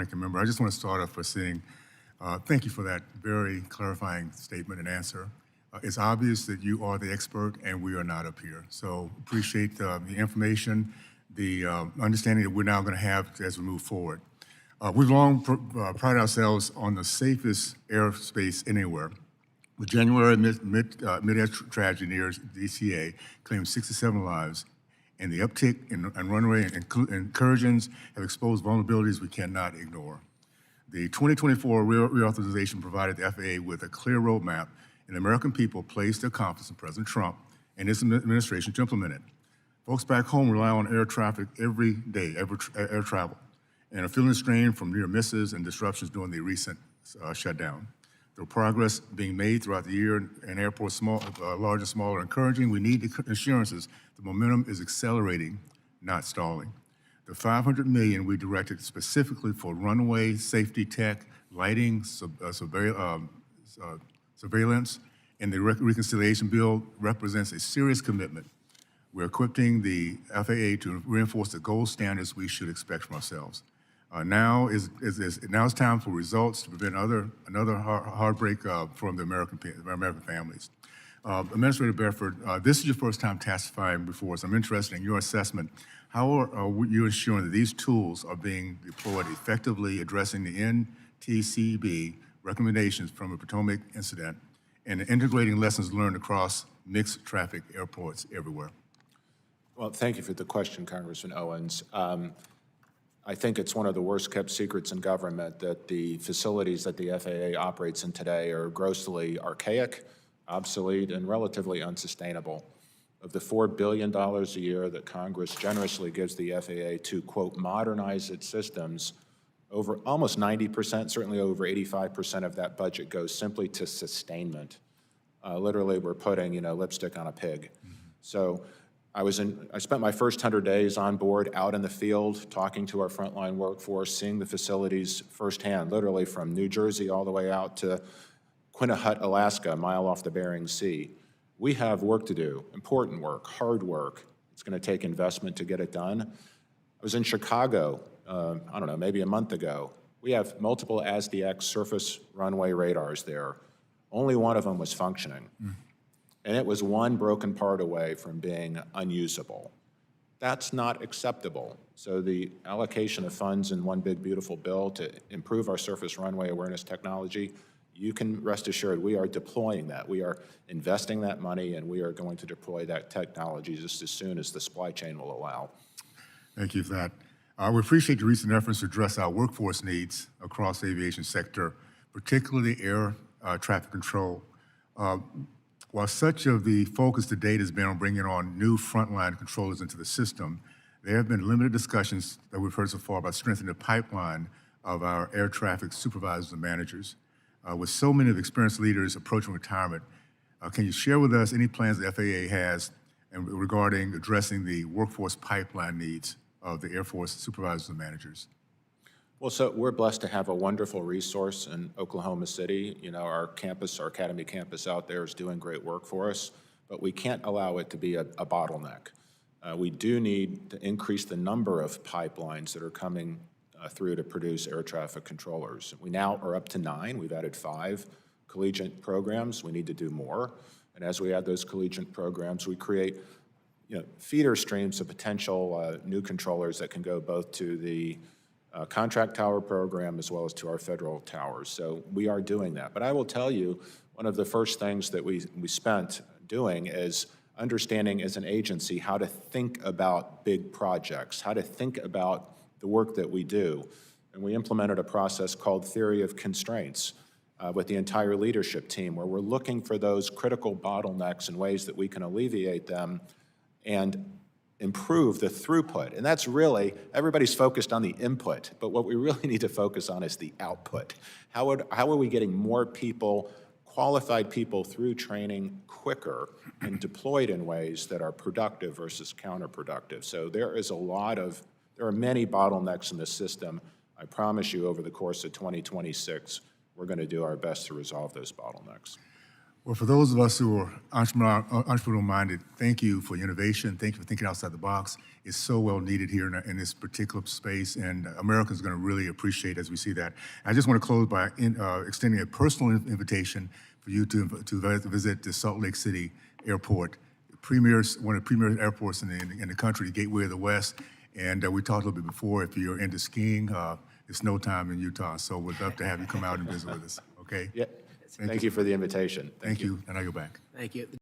Ranking Member. I just want to start off by saying thank you for that very clarifying statement and answer. It's obvious that you are the expert and we are not up here. So appreciate the information, the understanding that we're now going to have as we move forward. We've long prided ourselves on the safest airspace anywhere. The January mid-air tragedy near DCA claimed 67 lives, and the uptick in runway incursions have exposed vulnerabilities we cannot ignore. The 2024 reauthorization provided the FAA with a clear roadmap, and the American people placed their confidence in President Trump and his administration to implement it. Folks back home rely on air traffic every day, air travel, and are feeling the strain from near misses and disruptions during the recent shutdown. The progress being made throughout the year in airports, large and small, are encouraging. We need assurances the momentum is accelerating, not stalling. The $500 million we directed specifically for runway safety tech, lighting, surveillance, and the reconciliation bill represents a serious commitment. We're equipping the FAA to reinforce the gold standards we should expect from ourselves. Now is time for results to prevent another heartbreak from the American families. Administrator Bedford, this is your first time testifying before us. I'm interested in your assessment. How are you ensuring that these tools are being deployed effectively, addressing the NTCB recommendations from the Potomac incident and integrating lessons learned across mixed traffic airports everywhere? Well, thank you for the question, Congressman Owens. I think it's one of the worst kept secrets in government that the facilities that the FAA operates in today are grossly archaic, obsolete, and relatively unsustainable. Of the $4 billion a year that Congress generously gives the FAA to, quote, modernize its systems, over almost 90%, certainly over 85% of that budget goes simply to sustainment. Literally, we're putting, lipstick on a pig. So I spent my first 100 days on board, out in the field, talking to our frontline workforce, seeing the facilities firsthand, literally from New Jersey all the way out to Quinnipiac, Alaska, a mile off the Bering Sea. We have work to do, important work, hard work. It's going to take investment to get it done. I was in Chicago, I don't know, maybe a month ago. We have multiple ASDX surface runway radars there. Only one of them was functioning. And it was one broken part away from being unusable. That's not acceptable. So the allocation of funds in one big beautiful bill to improve our surface runway awareness technology, you can rest assured we are deploying that. We are investing that money, and we are going to deploy that technology just as soon as the supply chain will allow. Thank you for that. We appreciate your recent efforts to address our workforce needs across the aviation sector, particularly air traffic control. While such of the focus to date has been on bringing on new frontline controllers into the system, there have been limited discussions that we've heard so far about strengthening the pipeline of our air traffic supervisors and managers. With so many of the experienced leaders approaching retirement, can you share with us any plans the FAA has regarding addressing the workforce pipeline needs of the Air Force supervisors and managers? Well, so we're blessed to have a wonderful resource in Oklahoma City. Our campus, our academy campus out there is doing great work for us, but we can't allow it to be a bottleneck. We do need to increase the number of pipelines that are coming through to produce air traffic controllers. We now are up to 9. We've added 5 collegiate programs. We need to do more. And as we add those collegiate programs, we create feeder streams of potential new controllers that can go both to the contract tower program as well as to our federal towers. So we are doing that. But I will tell you, one of the first things that we spent doing is understanding as an agency how to think about big projects, how to think about the work that we do. And we implemented a process called Theory of Constraints with the entire leadership team, where we're looking for those critical bottlenecks and ways that we can alleviate them and improve the throughput. And that's really, everybody's focused on the input, but what we really need to focus on is the output. How are we getting more people, qualified people through training quicker and deployed in ways that are productive versus counterproductive? So there are many bottlenecks in the system. I promise you over the course of 2026, we're going to do our best to resolve those bottlenecks. Well, for those of us who are entrepreneurial-minded, thank you for your innovation. Thank you for thinking outside the box. It's so well needed here in this particular space, and America's going to really appreciate as we see that. I just want to close by extending a personal invitation for you to visit the Salt Lake City Airport, one of the premier airports in the country, the Gateway of the West. And we talked a little bit before, if you're into skiing, it's snow time in Utah, so we'd love to have you come out and visit with us, okay? Yeah. Thank you for the invitation. Thank you, and I go back. Thank you.